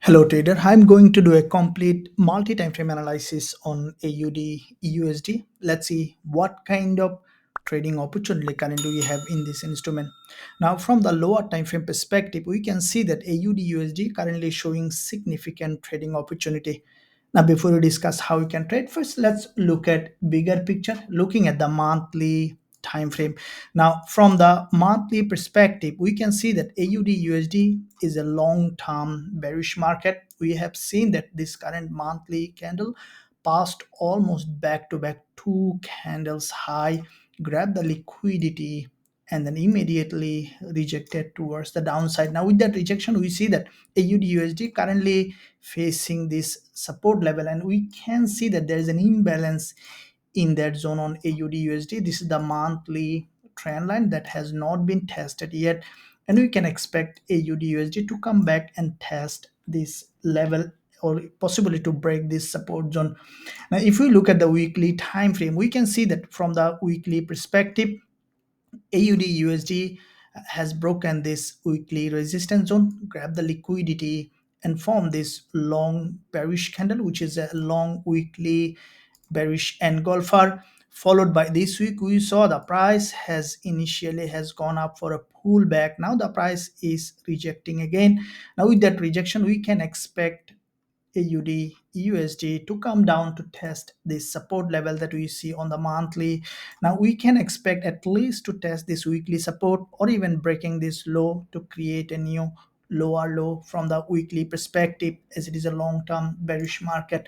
Hello trader, I'm going to do a complete multi-time frame analysis on AUD USD. Let's see what kind of trading opportunity currently we have in this instrument. Now from the lower time frame perspective, we can see that AUD USD currently showing significant trading opportunity. Now before we discuss how we can trade, first let's look at bigger picture, looking at the monthly time frame. Now from the monthly perspective, we can see that AUD USD is a long-term bearish market. We have seen that this current monthly candle passed almost back to back two candles high, grabbed the liquidity, and then immediately rejected towards the downside. Now with that rejection, we see that AUD USD currently facing this support level, and we can see that there is an imbalance in that zone on AUD USD. This is the monthly trend line that has not been tested yet, and we can expect AUD USD to come back and test this level or possibly to break this support zone. Now if we look at the weekly time frame, we can see that from the weekly perspective, AUD USD has broken this weekly resistance zone, grabbed the liquidity, and formed this long bearish candle, which is a long weekly bearish engulfer. Followed by this week, we saw the price has initially has gone up for a pullback. Now the price is rejecting again. Now with that rejection, we can expect AUD USD to come down to test this support level that we see on the monthly. Now we can expect at least to test this weekly support or even breaking this low to create a new lower low from the weekly perspective, as it is a long-term bearish market.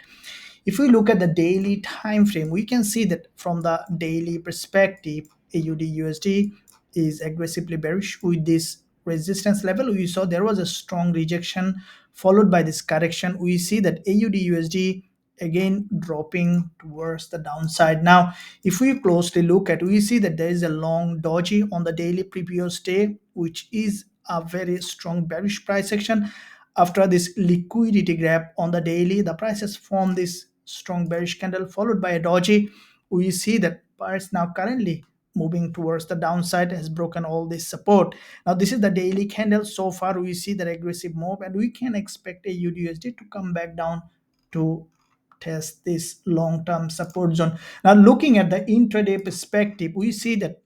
If we look at the daily time frame, we can see that from the daily perspective, AUD USD is aggressively bearish with this resistance level. We saw there was a strong rejection followed by this correction. We see that AUD USD again dropping towards the downside. Now if we closely look at, we see that there is a long doji on the daily previous day, which is a very strong bearish price action. After this liquidity grab on the daily, the price has formed this strong bearish candle followed by a doji. We see that price now currently moving towards the downside, has broken all this support. Now this is the daily candle. So far we see the aggressive move, and we can expect a USD to come back down to test this long-term support zone. Now looking at the intraday perspective, we see that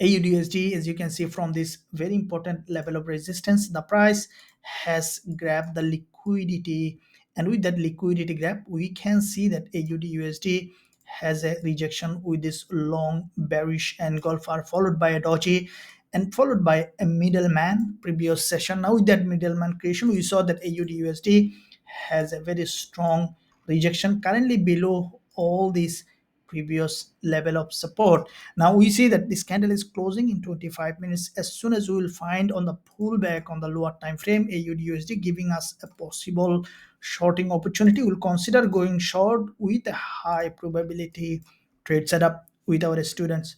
AUDUSD, as you can see from this very important level of resistance, the price has grabbed the liquidity, and with that liquidity grab, we can see that AUDUSD has a rejection with this long bearish engulfer followed by a doji and followed by a middleman previous session. Now with that middleman creation, we saw that AUDUSD has a very strong rejection currently below all these previous level of support. Now we see that this candle is closing in 25 minutes. As soon as we will find on the pullback on the lower time frame, AUDUSD giving us a possible shorting opportunity, we'll consider going short with a high probability trade setup with our students.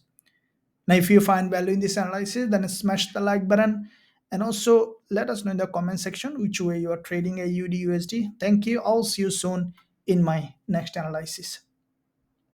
Now if you find value in this analysis, then smash the like button, and also let us know in the comment section which way you are trading AUDUSD. Thank you. I'll see you soon in my next analysis.